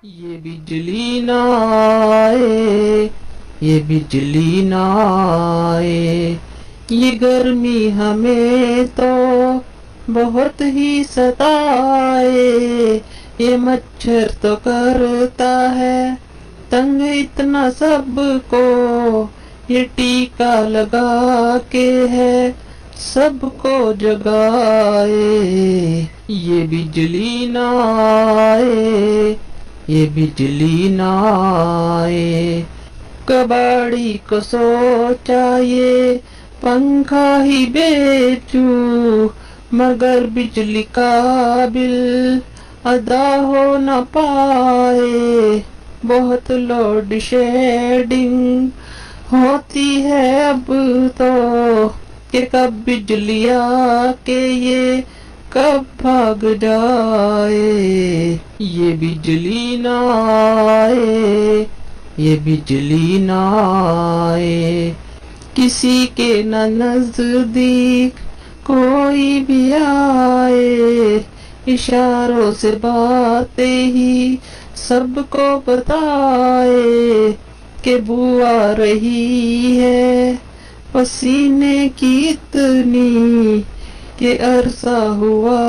ये बिजली ना आए, ये बिजली ना आए, ये गर्मी हमें तो बहुत ही सताए। ये मच्छर तो करता है तंग इतना सबको, ये टीका लगा के है सबको जगाए। ये बिजली ना आए, ये बिजली ना आए, कबाड़ी को सोचा ये पंखा ही बेचूं, मगर बिजली का बिल अदा हो न पाए। बहुत लोड शेडिंग होती है अब तो, कि कब बिजली आके ये कब भाग जाए। ये बिजली ना आए, ये बिजली ना आए, किसी के न नजदीक कोई भी आए, इशारों से बातें ही सबको बताए कि बुआ रही है पसीने की इतनी, कि अरसा हुआ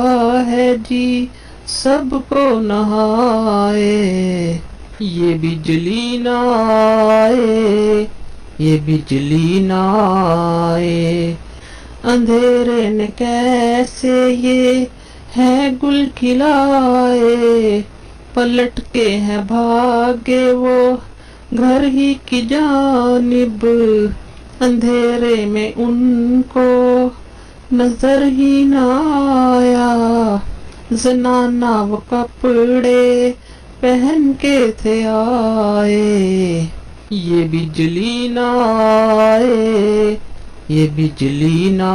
है जी सबको नहाए। ये बिजली ना आए, ये बिजली ना आए, अंधेरे ने कैसे ये है गुल खिलाए, पलट के हैं भागे वो घर ही की जानिब, अंधेरे में उनको नजर ही न आया, जनाना वो कपड़े पहन के थे आए। ये बिजली ना आए, ये बिजली ना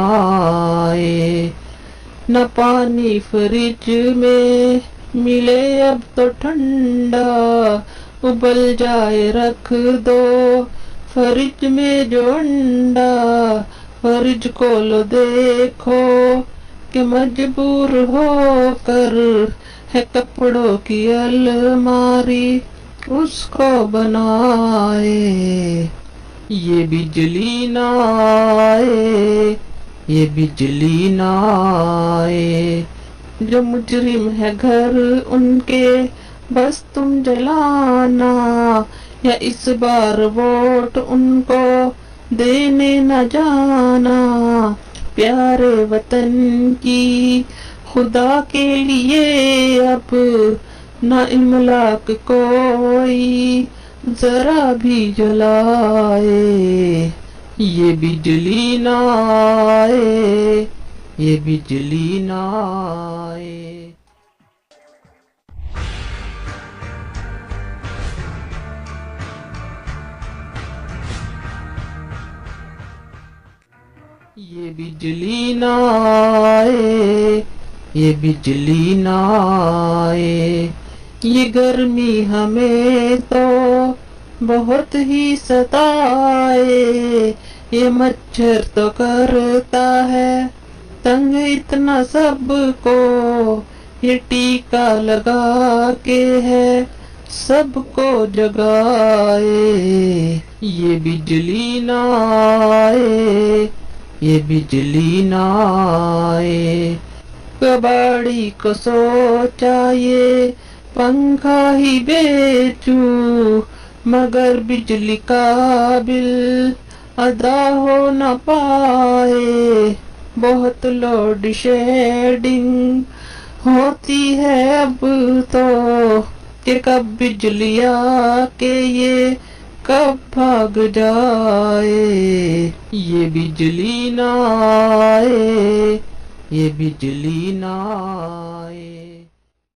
आए, न पानी फ्रिज में मिले अब तो ठंडा, उबल जाए रख दो फ्रिज में जो अंडा, फ्रिज खोलो देखो कि मजबूर होकर है कपड़ों की अलमारी उसको बनाए। ये बिजली ना आए, ये बिजली ना आए, जो मुजरिम है घर उनके बस तुम जलाना, या इस बार वोट उनको देने न जाना। प्यारे वतन की खुदा के लिए अब न इमलाक कोई जरा भी जलाए। ये बिजली ना आए, ये बिजली ना आए। ये बिजली ना आए, ये बिजली ना आए, ये गर्मी हमें तो बहुत ही सताए। ये मच्छर तो करता है तंग इतना सबको, ये टीका लगा के है सबको जगाए। ये बिजली ना आए, ये बिजली ना आए, कबाड़ी को सोचा ये पंखा ही बेचूं, मगर बिजली का बिल अदा हो न पाए। बहुत लोड शेडिंग होती है अब तो, कि कब बिजली आके ये कब भाग जाए। ये बिजली ना आए, ये बिजली ना आए।